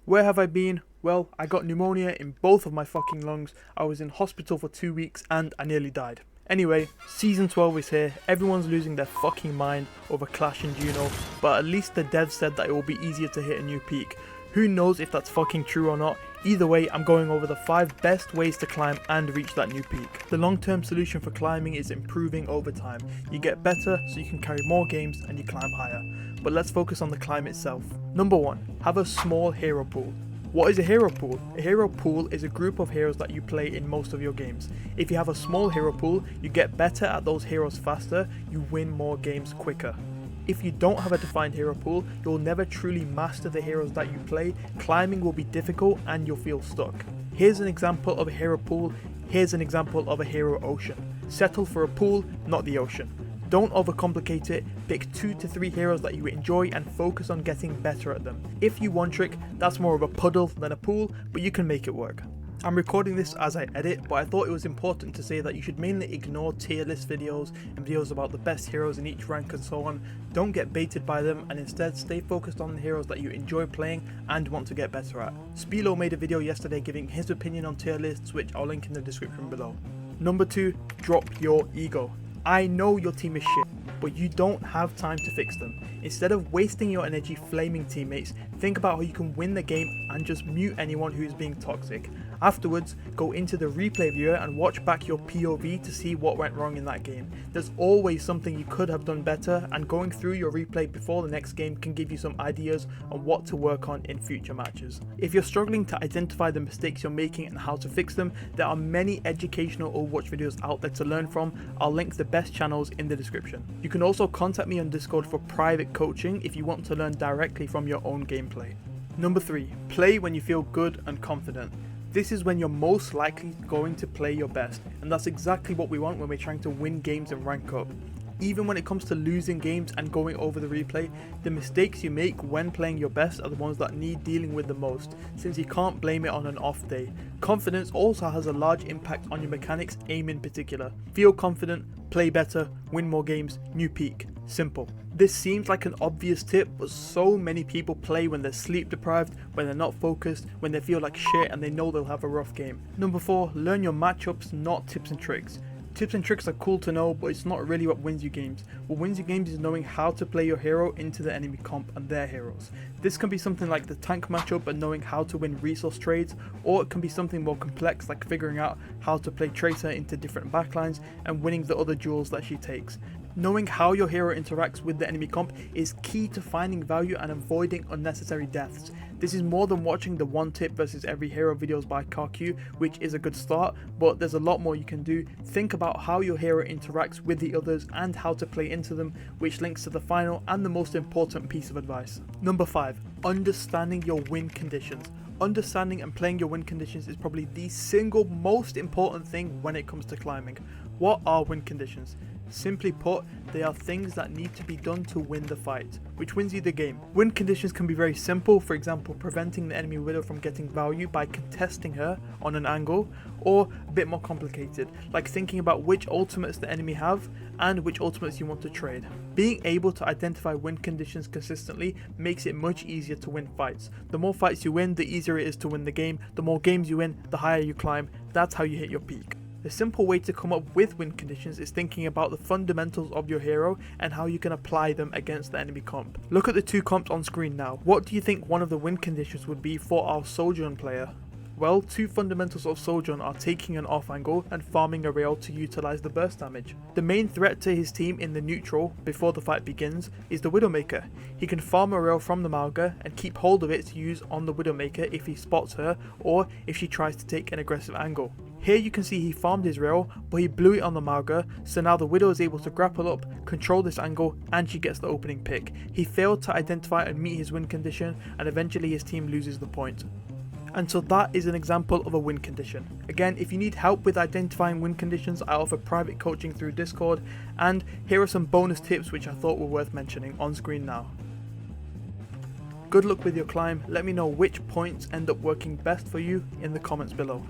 Where have I been? Well, I got pneumonia in both of my fucking lungs, I was in hospital for 2 weeks and I nearly died. Anyway, Season 12 is here, everyone's losing their fucking mind over Clash and Juno, but at least the devs said that it will be easier to hit a new peak. Who knows if that's fucking true or not. Either way, I'm going over the 5 best ways to climb and reach that new peak. The long-term solution for climbing is improving over time. You get better so you can carry more games and you climb higher. But let's focus on the climb itself. Number 1. Have a small hero pool. What is a hero pool? A hero pool is a group of heroes that you play in most of your games. If you have a small hero pool, you get better at those heroes faster, you win more games quicker. If you don't have a defined hero pool, you'll never truly master the heroes that you play, climbing will be difficult and you'll feel stuck. Here's an example of a hero pool, here's an example of a hero ocean. Settle for a pool, not the ocean. Don't overcomplicate it, pick 2 to 3 heroes that you enjoy and focus on getting better at them. If you one trick, that's more of a puddle than a pool, but you can make it work. I'm recording this as I edit, but I thought it was important to say that you should mainly ignore tier list videos and videos about the best heroes in each rank and so on. Don't get baited by them and instead stay focused on the heroes that you enjoy playing and want to get better at. Spilo made a video yesterday giving his opinion on tier lists, which I'll link in the description below. Number 2, drop your ego. I know your team is shit, but you don't have time to fix them. Instead of wasting your energy flaming teammates, think about how you can win the game and just mute anyone who is being toxic. Afterwards, go into the replay viewer and watch back your POV to see what went wrong in that game. There's always something you could have done better, and going through your replay before the next game can give you some ideas on what to work on in future matches. If you're struggling to identify the mistakes you're making and how to fix them, there are many educational Overwatch videos out there to learn from. I'll link the best channels in the description. You can also contact me on Discord for private coaching if you want to learn directly from your own gameplay. Number 3, play when you feel good and confident. This is when you're most likely going to play your best, and that's exactly what we want when we're trying to win games and rank up. Even when it comes to losing games and going over the replay, the mistakes you make when playing your best are the ones that need dealing with the most, since you can't blame it on an off day. Confidence also has a large impact on your mechanics, aim in particular. Feel confident, play better, win more games, new peak. Simple. This seems like an obvious tip, but so many people play when they're sleep deprived, when they're not focused, when they feel like shit and they know they'll have a rough game. Number 4, learn your matchups, not tips and tricks. Tips and tricks are cool to know, but it's not really what wins you games. What wins you games is knowing how to play your hero into the enemy comp and their heroes. This can be something like the tank matchup and knowing how to win resource trades, or it can be something more complex like figuring out how to play Tracer into different backlines and winning the other duels that she takes. Knowing how your hero interacts with the enemy comp is key to finding value and avoiding unnecessary deaths. This is more than watching the one tip versus every hero videos by CarQ, which is a good start, but there's a lot more you can do. Think about how your hero interacts with the others and how to play into them, which links to the final and the most important piece of advice. Number 5, understanding your win conditions. Understanding and playing your win conditions is probably the single most important thing when it comes to climbing. What are win conditions? Simply put, they are things that need to be done to win the fight, which wins you the game. Win conditions can be very simple, for example preventing the enemy widow from getting value by contesting her on an angle, or a bit more complicated, like thinking about which ultimates the enemy have and which ultimates you want to trade. Being able to identify win conditions consistently makes it much easier to win fights. The more fights you win, the easier it is to win the game. The more games you win, the higher you climb. That's how you hit your peak. The simple way to come up with win conditions is thinking about the fundamentals of your hero and how you can apply them against the enemy comp. Look at the 2 comps on screen now. What do you think one of the win conditions would be for our Sojourn player? Well, 2 fundamentals of Sojourn are taking an off angle and farming a rail to utilize the burst damage. The main threat to his team in the neutral before the fight begins is the Widowmaker. He can farm a rail from the Mauga and keep hold of it to use on the Widowmaker if he spots her or if she tries to take an aggressive angle. Here you can see he farmed his rail, but he blew it on the Mauga, so now the Widow is able to grapple up, control this angle, and she gets the opening pick. He failed to identify and meet his win condition, and eventually his team loses the point. And so that is an example of a win condition. Again, if you need help with identifying win conditions, I offer private coaching through Discord, and here are some bonus tips which I thought were worth mentioning on screen now. Good luck with your climb. Let me know which points end up working best for you in the comments below.